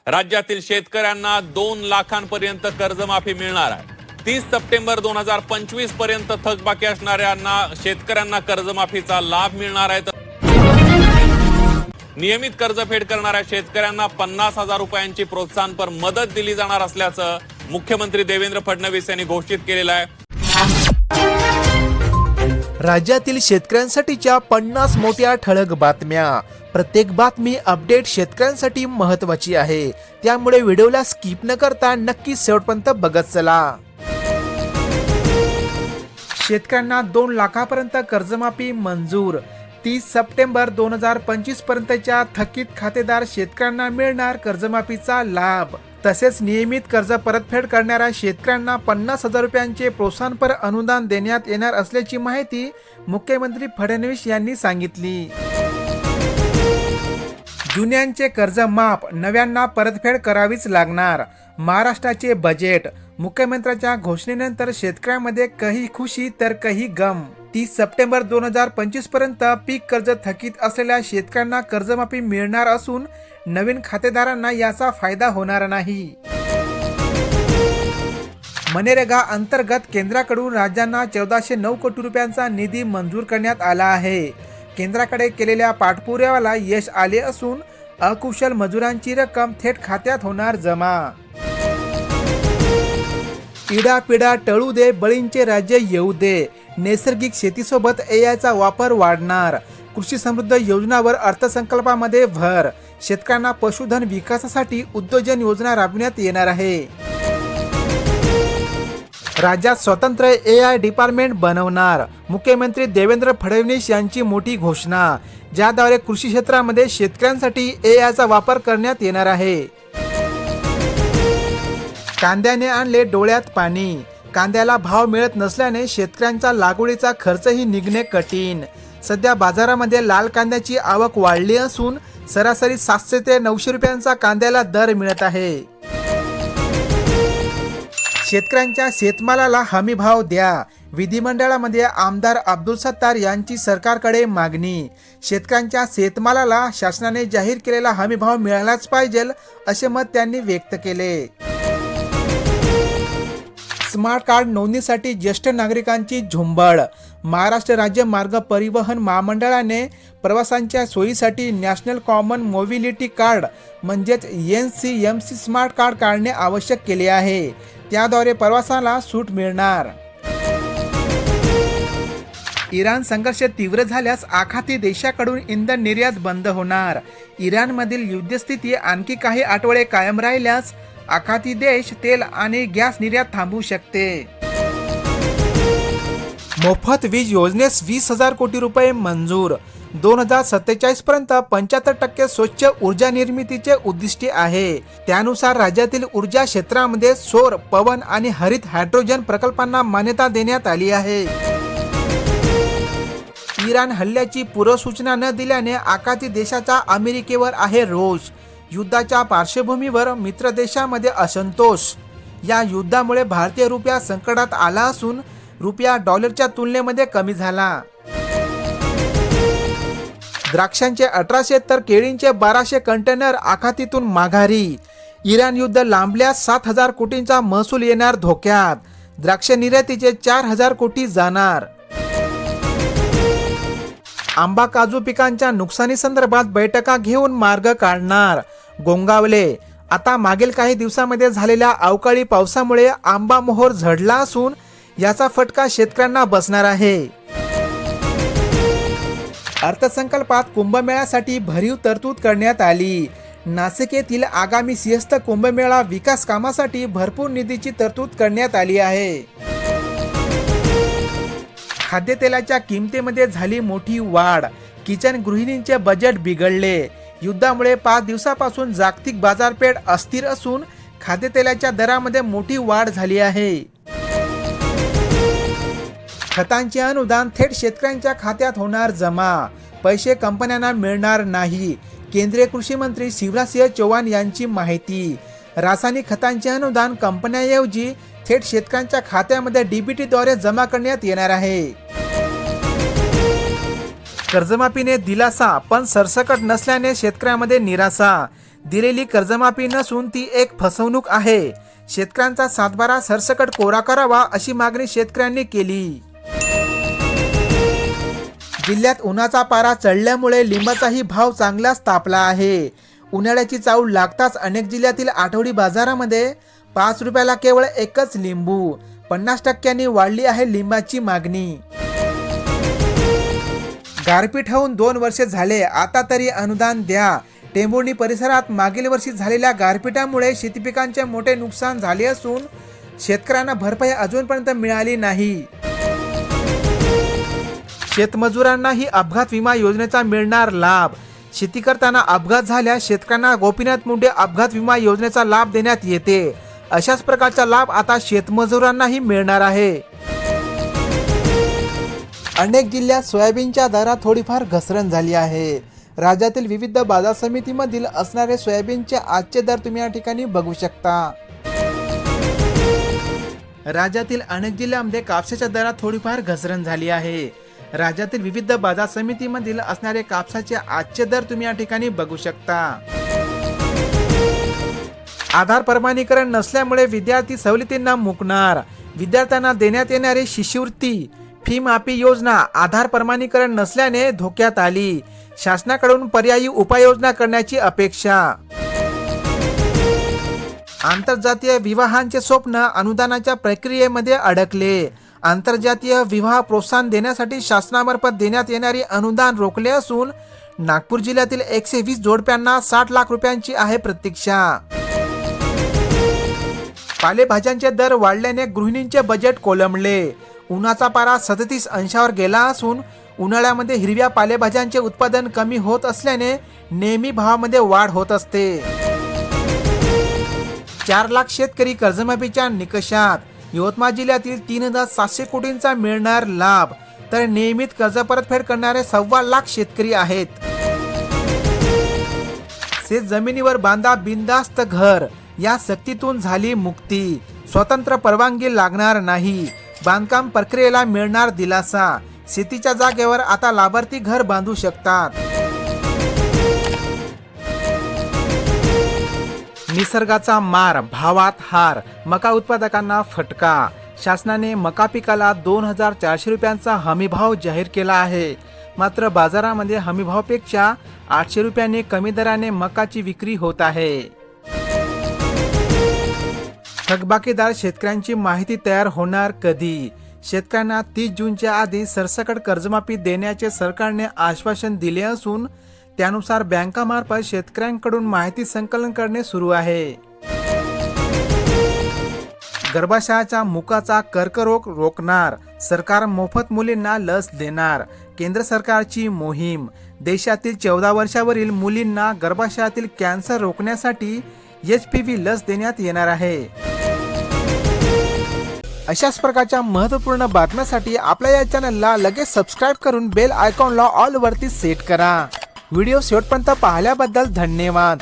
राज्यातील शेतकऱ्यांना 2 लाखांपर्यंत कर्जमाफी मिळणार आहे। 30 सप्टेंबर 2025 पर्यंत थकबाकी असणाऱ्यांना शेतकऱ्यांना कर्जमाफीचा लाभ मिळणार आहे। नियमित कर्जफेड करणाऱ्या शेतकऱ्यांना 50,000 रुपयांची प्रोत्साहनपर मदत दिली जाणार असल्याचं मुख्यमंत्री देवेंद्र फडणवीस यांनी घोषित केलेलं आहे। राज्यातील शेतकऱ्यांसाठीच्या 50 मोठ्या ठळक बातम्या। प्रत्येक बातमी अपडेट शेतकऱ्यांसाठी महत्त्वाची आहे, त्यामुळे व्हिडिओला स्किप न करता नक्की शेवटपर्यंत बघत चला। शेतकऱ्यांना 2 लाखापर्यंत कर्जमाफी मंजूर। 30 सप्टेंबर 2025 पर्यंतच्या थकीत खातेदार शेतकऱ्यांना मिळणार कर्जमाफीचा लाभ। तसेच नियमित कर्ज परतफेड करणाऱ्या शेतकऱ्यांना 50,000 रुपयांचे प्रोत्साहनपर अनुदान देण्यात येणार असल्याची माहिती मुख्यमंत्री फडणवीस यांनी सांगितली। जुन्यांचे कर्ज माफ, नव्यांना परतफेड करावीच लागणार। महाराष्ट्राचे बजेट। मुख्यमंत्र्यांच्या घोषणेनंतर शेतकऱ्यांमध्ये काही खुशी तर काही गम। 30 सप्टेंबर 2025 पर्यंत पीक कर्ज थकीत असलेल्या शेतकऱ्यांना कर्जमाफी मिळणार असून नवीन खातेदारांना याचा फायदा होणार नाही। मनरेगा अंतर्गत केंद्राकडून राज्यांना 1409 कोटी रुपयांचा निधी मंजूर करण्यात आला आहे। केंद्राकडे केलेल्या पाठपुराव्याला यश आले असून अकुशल मजुरांची रक्कम थेट खात्यात होणार जमा। इडापिडा टळू दे, बळींचे राज्य येऊ दे। नैसर्गिक शेतीसोबत एआयचा वापर वाढणार। कृषी समृद्धी योजनावर अर्थसंकल्पामध्ये भर। शेतकऱ्यांना पशुधन विकासासाठी उद्योजन योजना राबविण्यात येणार आहे। राज्यात स्वतंत्र एआय डिपार्टमेंट बनवणार। मुख्यमंत्री देवेंद्र फडणवीस यांची मोठी घोषणा, ज्याद्वारे कृषी क्षेत्रामध्ये शेतकऱ्यांसाठी एआयचा वापर करण्यात येणार आहे। कांद्याने आणले डोळ्यात पाणी। कांद्याला भाव मिळत नसल्याने शेतकऱ्यांचा लागवडीचा खर्चही निघणे कठीण। सध्या बाजारामध्ये लाल कांद्याची आवक वाढली असून सरासरी 700 ते 900 रुपयांचा कांद्याला दर मिळत आहे। शेतकऱ्यांच्या शेतमालाला हमी भाव द्या। विधिमंडळामध्ये आमदार अब्दुल सत्तार यांची सरकारकडे मागणी। शेतकऱ्यांच्या शेतमालाला शासनाने जाहीर केलेला हमी भाव मिळालाच पाहिजे, असे मत त्यांनी व्यक्त केले। स्मार्ट कार्ड नोंदणीसाठी ज्येष्ठ नागरिकांची झुंबड। महाराष्ट्र राज्य मार्ग परिवहन महामंडळाने प्रवाशांच्या सोयीसाठी नॅशनल कॉमन मोबिलिटी कार्ड म्हणजेच NCMC स्मार्ट कार्ड काढणे आवश्यक केले आहे। त्याद्वारे प्रवाशांना सूट मिळणार। इराण संघर्ष तीव्र झाल्यास आखाती देशाकडून इंधन निर्यात बंद होणार। इराणमधील युद्धस्थिती आणखी काही आठवडे कायम राहिल्यास आखाती देश तेल आणि गॅस निर्यात थांबवू शकते। मोफत वीज योजनेस 20,000 कोटी रुपये मंजूर। 2047 पर्यंत 75% स्वच्छ ऊर्जा निर्मितीचे उद्दिष्ट आहे। त्यानुसार राज्यातील ऊर्जा क्षेत्रामध्ये सौर, पवन आणि हरित हायड्रोजन प्रकल्पांना मान्यता देण्यात आली आहे। इराण हल्ल्याची पूर्वसूचना न दिल्याने आखाती देशाचा अमेरिकेवर आहे रोष। युद्धाच्या पार्श्वभूमीवर मित्र देशांमध्ये असंतोष। या युद्धामुळे भारतीय रुपया संकटात आला असून रुपया डॉलरच्या तुलनेमध्ये कमी झाला। द्राक्षांचे 1800 तर केळींचे 1200 कंटेनर आखातीतून माघारी। इराण युद्ध लांबल्यास 7,000 कोटींचा महसूल येणार धोक्यात। द्राक्ष निर्यातीचे 4,000 कोटी जाणार। आंबा काजू पिकांच्या नुकसानी संदर्भात बैठका घेऊन मार्ग काढणार। गोंगावले। आता मागील काही दिवसांमध्ये झालेल्या अवकाळी पावसामुळे आंबा मोहोर झडला असून याचा फटका शेतकऱ्यांना बसणार आहे। अर्थसंकल्पात कुंभमेळ्यासाठी भरीव तरतूद करण्यात आली। नाशिक येथील आगामी सिंहस्थ कुंभमेळा विकास कामासाठी भरपूर निधीची तरतूद करण्यात आली आहे। खाद्यतेलाच्या किमतीमध्ये झाली मोठी वाढ। किचन गृहिणींचे बजेट बिघडले। युद्धामुळे 5 दिवसापासून जागतिक बाजारपेठ अस्थिर असून खाद्यतेलाच्या दरामध्ये मोठी वाढ झाली आहे। खतांचे अनुदान थेट शेतकऱ्यांच्या खात्यात होणार जमा। पैसे कंपन्यांना मिळणार नाही। केंद्रीय कृषी मंत्री शिवराजसिंह चौहान यांची माहिती। रासायनिक खतांचे अनुदान कंपन्यांऐवजी थेट शेतकऱ्यांच्या खात्यामध्ये डीबीटीद्वारे जमा करण्यात येणार आहे। कर्जमाफीने दिलासा, पण सरसकट नसल्याने शेतकऱ्यांमध्ये निराशा। दिलेली कर्जमाफी नसून ती एक फसवणूक आहे. शेतकऱ्यांचा सातबारा सरसकट कोरा करावा अशी मागणी शेतकऱ्यांनी केली. जिल्ह्यात उन्हाचा पारा चढल्यामुळे लिंबाचाही भाव चांगलाच तापला आहे. उन्हाळ्याची चाहूल लागताच अनेक जिल्ह्यातील आठवडी बाजारामध्ये 5 रुपयाला केवळ एकच लिंबू. 50% वाढली आहे लिंबाची मागणी. गारपीट होऊन 2 वर्षे झाले, आता तरी अनुदान द्या. टेंभुर्णी परिसरात मागील वर्षी झालेल्या गारपिटामुळे शेतीपिकांचे मोठे नुकसान झाले असून शेतकऱ्यांना भरपाई अजूनपर्यंत मिळाली नाही. शेतमजुरांनाही अपघात विमा योजनेचा मिळणार लाभ. शेती करताना अपघात झाल्यास शेतकऱ्यांना गोपीनाथ मुंडे अपघात विमा योजनेचा लाभ देण्यात येते. अशाच प्रकारचा लाभ आता शेतमजुरांनाही मिळणार आहे. अनेक जिल्ह्यात सोयाबीनच्या दरात थोडीफार घसरण झाली आहे. राज्यातील विविध बाजार समितीमधील असणारे सोयाबीनचे आजचे दर तुम्ही या ठिकाणी बघू शकता. राज्यातील अनेक जिल्ह्यांमध्ये कापसाच्या दरात थोडीफार घसरण झाली आहे. राज्यातील विविध बाजार समितीमधील असणारे कापसाचे आजचे दर तुम्ही या ठिकाणी बघू शकता. आधार प्रमाणीकरण नसल्यामुळे विद्यार्थी सवलतींना मुकणार. विद्यार्थ्यांना देण्यात येणारी शिष्यवृत्ती फी माफी योजना आधार प्रमाणीकरण नसल्याने धोक्यात आली. शासनाकडून पर्यायी उपाययोजना करण्याची अपेक्षा. आंतरजातीय विवाहांचे स्वप्न अनुदानाच्या प्रक्रियेमध्ये अडकले. आंतरजातीय विवाह प्रोत्साहन देण्यासाठी शासनामार्फत देण्यात येणारे अनुदान रोखले असून नागपूर जिल्ह्यातील 120 जोडप्यांना 60 लाख रुपयांची आहे प्रतीक्षा. पालेभाज्यांचे दर वाढल्याने गृहिणींचे बजेट कोलमडले. उन्हाचा पारा 37 अंशावर गेला असून उन्हाळ्यामध्ये हिरव्या पालेभाज्यांचे उत्पादन कमी होत असल्याने नेहमी भावामध्ये वाढ होत असते. 4 लाख शेतकरी कर्जमाफीच्या निकषात. यवतमाळ जिल्ह्यातील 3700 कोटींचा मिळणार लाभ, तर नियमित कर्ज परतफेड करणारे 1.25 लाख शेतकरी आहेत. शेत जमिनीवर बांधा बिनधास्त घर, या सक्तीतून झाली मुक्ती. स्वतंत्र परवानगी लागणार नाही. बांधकाम प्रक्रियेला मिळणार दिलासा. शेतीच्या जागेवर आता लाभार्थी घर बांधू शकतात. निसर्गाचा मार, भावात हार, मका उत्पादकांना फटका. शासनाने मका पिकाला 2400 रुपयांचा हमीभाव जाहीर केला आहे. मात्र बाजारामध्ये हमीभावापेक्षा 800 रुपयांनी कमी दराने मकाची विक्री होत आहे. थकबाकीदार शेतकऱ्यांची माहिती तयार होणार कधी? शेतकऱ्यांना 30 जूनच्या आधी सरसकट कर्जमाफी देण्याचे सरकारने आश्वासन दिले असून त्यानुसार बँकामार्फत शेतकऱ्यांकडून माहिती संकलन करणे सुरू आहे. गर्भाशयाच्या मुखाचा कर्करोग रोखणार. सरकार मोफत मुलींना लस देणार. केंद्र सरकारची मोहीम. देशातील 14 वर्षावरील मुलींना गर्भाशयातील कॅन्सर रोखण्यासाठी HPV लस देण्यात येणार आहे. अशाच प्रकारच्या महत्त्वपूर्ण बातम्यांसाठी आपल्या या चॅनलला लगेच सबस्क्राईब करून बेल आयकॉनला ऑल वरती सेट करा. व्हिडिओ शेवटपर्यंत पाहिल्याबद्दल धन्यवाद.